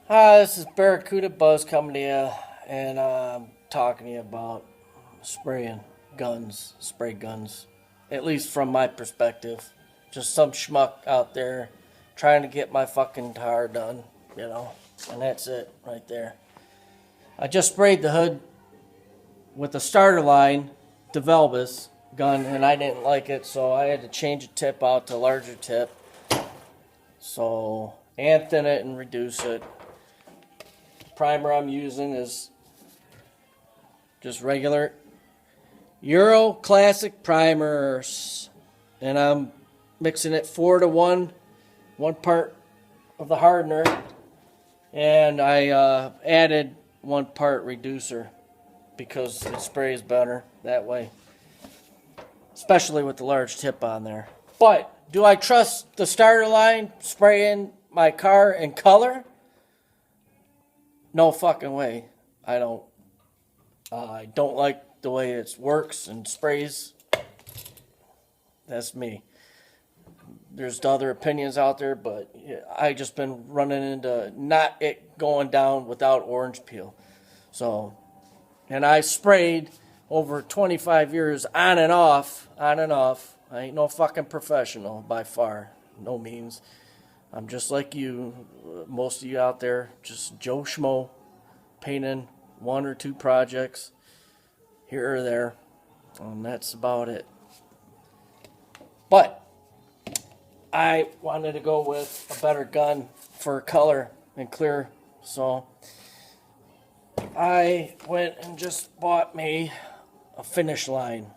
Hi, this is Barracuda Buzz coming to you, and I'm talking to you about spraying guns, spray guns, at least from my perspective. Just some schmuck out there trying to get my fucking tire done, and that's it right there. I just sprayed the hood with a starter line DeVelbus gun, and I didn't like it, so I had to change a tip out to a larger tip. So, and thin it and reduce it. Primer I'm using is just regular Euro Classic primers, and I'm mixing it 4-to-1, 1 part of the hardener, and I added 1 part reducer because it sprays better that way, especially with the large tip on there. But do I trust the starter line spraying my car in color? No fucking way. I don't. I don't like the way it works and sprays. That's me. There's other opinions out there, but I just been running into not it going down without orange peel. So, and I sprayed over 25 years on and off, on and off. I ain't no fucking professional by far, no means. I'm just like you, most of you out there, just Joe Schmo, painting 1 or 2 projects here or there, and that's about it. But I wanted to go with a better gun for color and clear, so I went and just bought me a finish line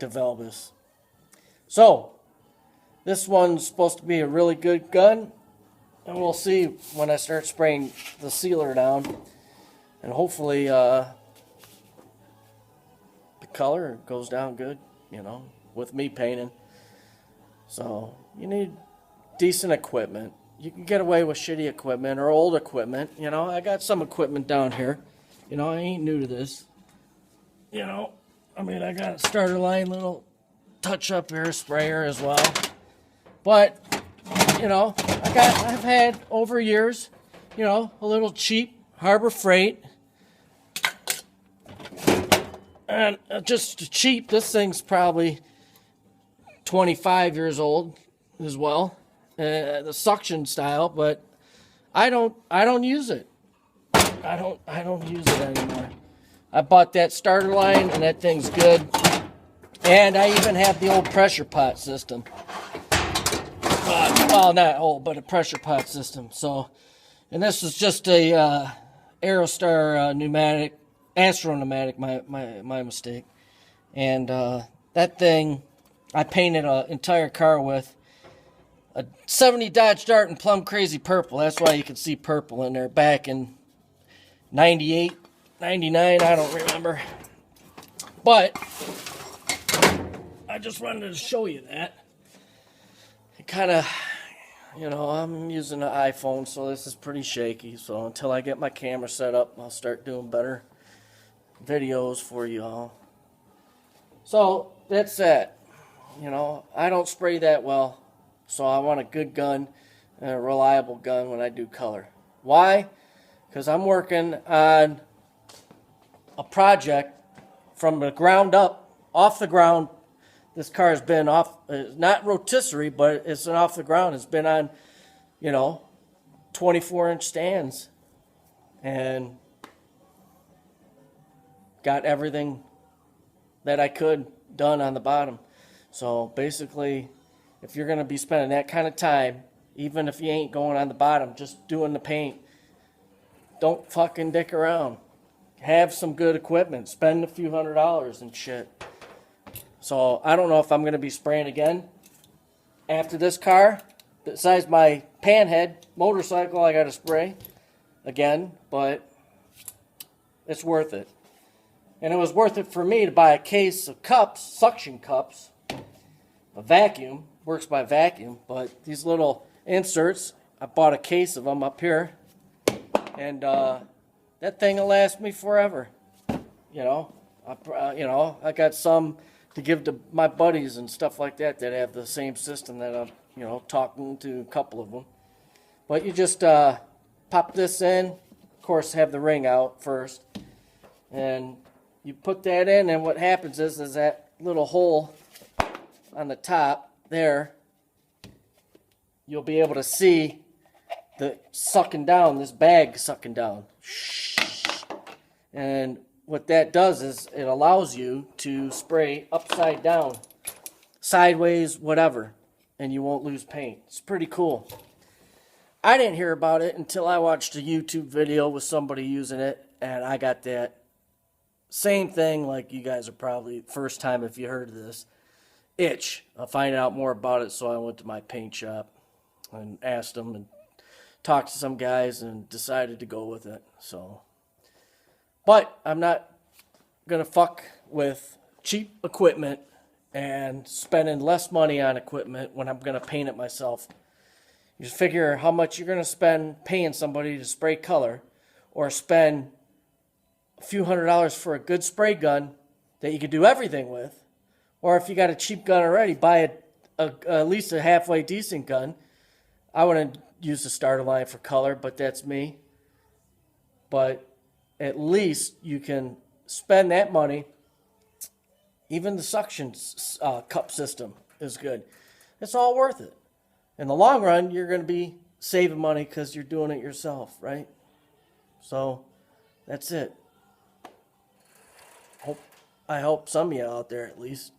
DeVelbus. So this one's supposed to be a really good gun, and we'll see when I start spraying the sealer down. And hopefully the color goes down good, with me painting. So you need decent equipment. You can get away with shitty equipment or old equipment. I got some equipment down here. I ain't new to this. I got a starter line little touch-up air sprayer as well. But, I've had over years, a little cheap Harbor Freight. And just cheap, this thing's probably 25 years old as well. The suction style, but I don't use it. I don't use it anymore. I bought that starter line, and that thing's good. And I even have the old pressure pot system. Well, not old, but a pressure pot system. So, and this is just a Aerostar pneumatic, Astro pneumatic. My mistake. And that thing, I painted an entire car with a '70 Dodge Dart in plum crazy purple. That's why you can see purple in there. Back in '98, '99, I don't remember. But I just wanted to show you that. It kind of, I'm using an iPhone, so this is pretty shaky. So until I get my camera set up, I'll start doing better videos for you all. So that's that. I don't spray that well, so I want a good gun and a reliable gun when I do color. Why? Because I'm working on a project from the ground up, off the ground. This car has been off, not rotisserie, but it's been off the ground. It's been on, 24-inch stands. And got everything that I could done on the bottom. So basically, if you're going to be spending that kind of time, even if you ain't going on the bottom, just doing the paint, don't fucking dick around. Have some good equipment. Spend a few $100s and shit. So I don't know if I'm going to be spraying again after this car. Besides my panhead motorcycle, I got to spray again, but it's worth it. And it was worth it for me to buy a case of cups, suction cups, a vacuum, works by vacuum, but these little inserts, I bought a case of them up here, and that thing will last me forever. I got some to give to my buddies and stuff like that that have the same system that I'm, talking to a couple of them. But you just pop this in. Of course, have the ring out first. And you put that in, and what happens is that little hole on the top there, you'll be able to see the sucking down, this bag sucking down. And what that does is it allows you to spray upside down, sideways, whatever, and you won't lose paint. It's pretty cool. I didn't hear about it until I watched a YouTube video with somebody using it, and I got that same thing like you guys are probably, first time if you heard of this, itch. I'll find out more about it, so I went to my paint shop and asked them and talked to some guys and decided to go with it. So, but I'm not going to fuck with cheap equipment and spending less money on equipment when I'm going to paint it myself. You just figure how much you're going to spend paying somebody to spray color, or spend a few $100s for a good spray gun that you can do everything with. Or if you got a cheap gun already, buy at least a halfway decent gun. I wouldn't use the starter line for color, but that's me. But at least you can spend that money. Even the suction cup system is good. It's all worth it. In the long run, you're going to be saving money because you're doing it yourself, right? So that's it. I hope some of you out there at least